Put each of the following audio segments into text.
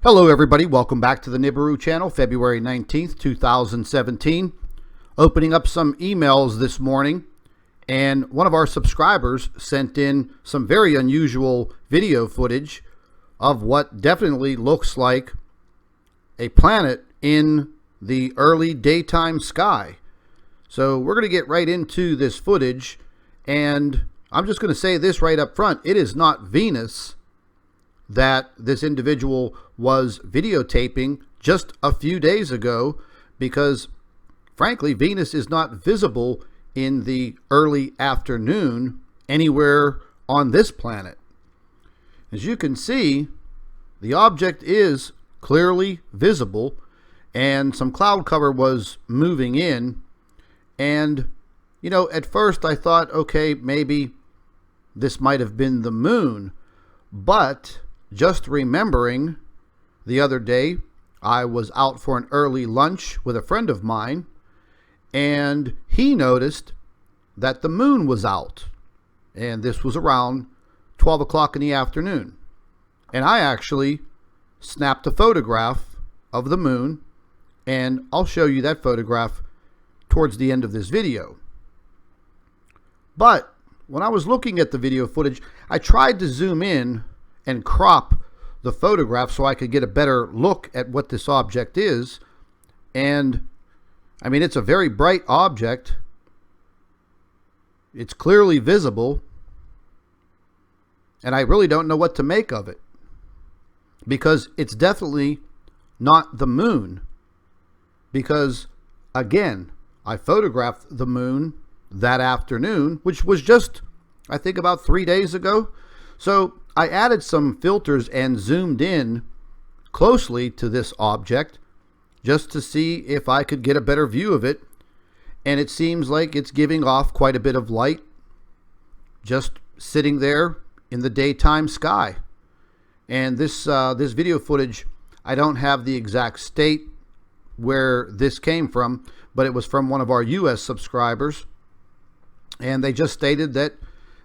Hello everybody, welcome back to the Nibiru channel, February 19th, 2017. Opening up some emails this morning, and one of our subscribers sent in some very unusual video footage of what definitely looks like a planet in the early daytime sky. So we're going to get right into this footage, and I'm just going to say this right up front. It is not Venus that this individual was videotaping just a few days ago, because frankly Venus is not visible in the early afternoon anywhere on this planet. As you can see, the object is clearly visible, and some cloud cover was moving in, and at first I thought, okay, maybe this might have been the moon, but just remembering the other day, I was out for an early lunch with a friend of mine, and he noticed that the moon was out, and this was around 12 o'clock in the afternoon. And I actually snapped a photograph of the moon, and I'll show you that photograph towards the end of this video. But when I was looking at the video footage, I tried to zoom in and crop the photograph so I could get a better look at what this object is. And I mean, it's a very bright object. It's clearly visible, and I really don't know what to make of it, because it's definitely not the moon. Because again, I photographed the moon that afternoon, which was just, I think, about 3 days ago. So I added some filters and zoomed in closely to this object just to see if I could get a better view of it. And it seems like it's giving off quite a bit of light just sitting there in the daytime sky. And this video footage, I don't have the exact state where this came from, but it was from one of our US subscribers. And they just stated that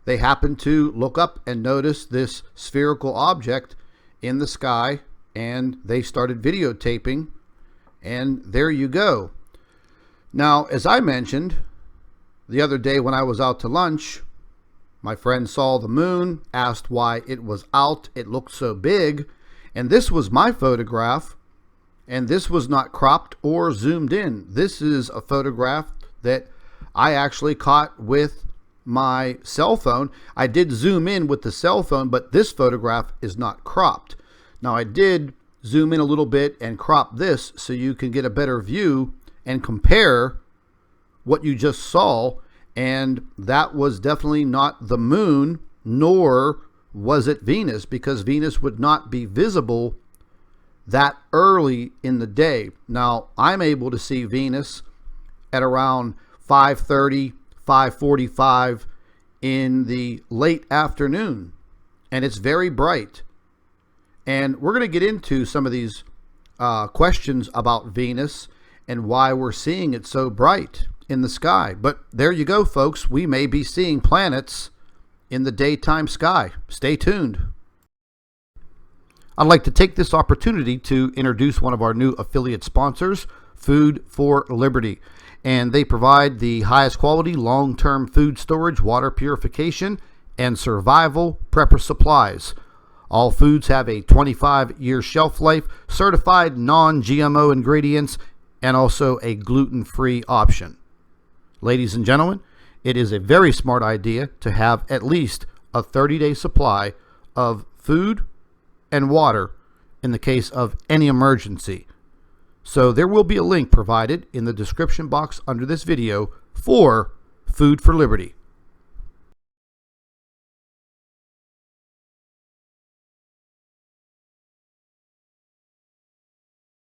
they happened to look up and notice this spherical object in the sky, and they started videotaping, and there you go. Now, as I mentioned the other day when I was out to lunch, my friend saw the moon, asked why it was out. It looked so big, and this was my photograph, and this was not cropped or zoomed in. This is a photograph that I actually caught with my cell phone. I did zoom in with the cell phone, but this photograph is not cropped. Now, I did zoom in a little bit and crop this so you can get a better view and compare what you just saw, and that was definitely not the moon, nor was it Venus, because Venus would not be visible that early in the day. Now, I'm able to see Venus at around 5:30, 5:45 in the late afternoon, and it's very bright. And we're going to get into some of these questions about Venus and why we're seeing it so bright in the sky. But there you go, folks. We may be seeing planets in the daytime sky. Stay tuned. I'd like to take this opportunity to introduce one of our new affiliate sponsors, Food for Liberty. And they provide the highest quality long-term food storage, water purification, and survival prepper supplies. All foods have a 25-year shelf life, certified non-GMO ingredients, and also a gluten-free option. Ladies and gentlemen, it is a very smart idea to have at least a 30-day supply of food and water in the case of any emergency. So there will be a link provided in the description box under this video for Food for Liberty.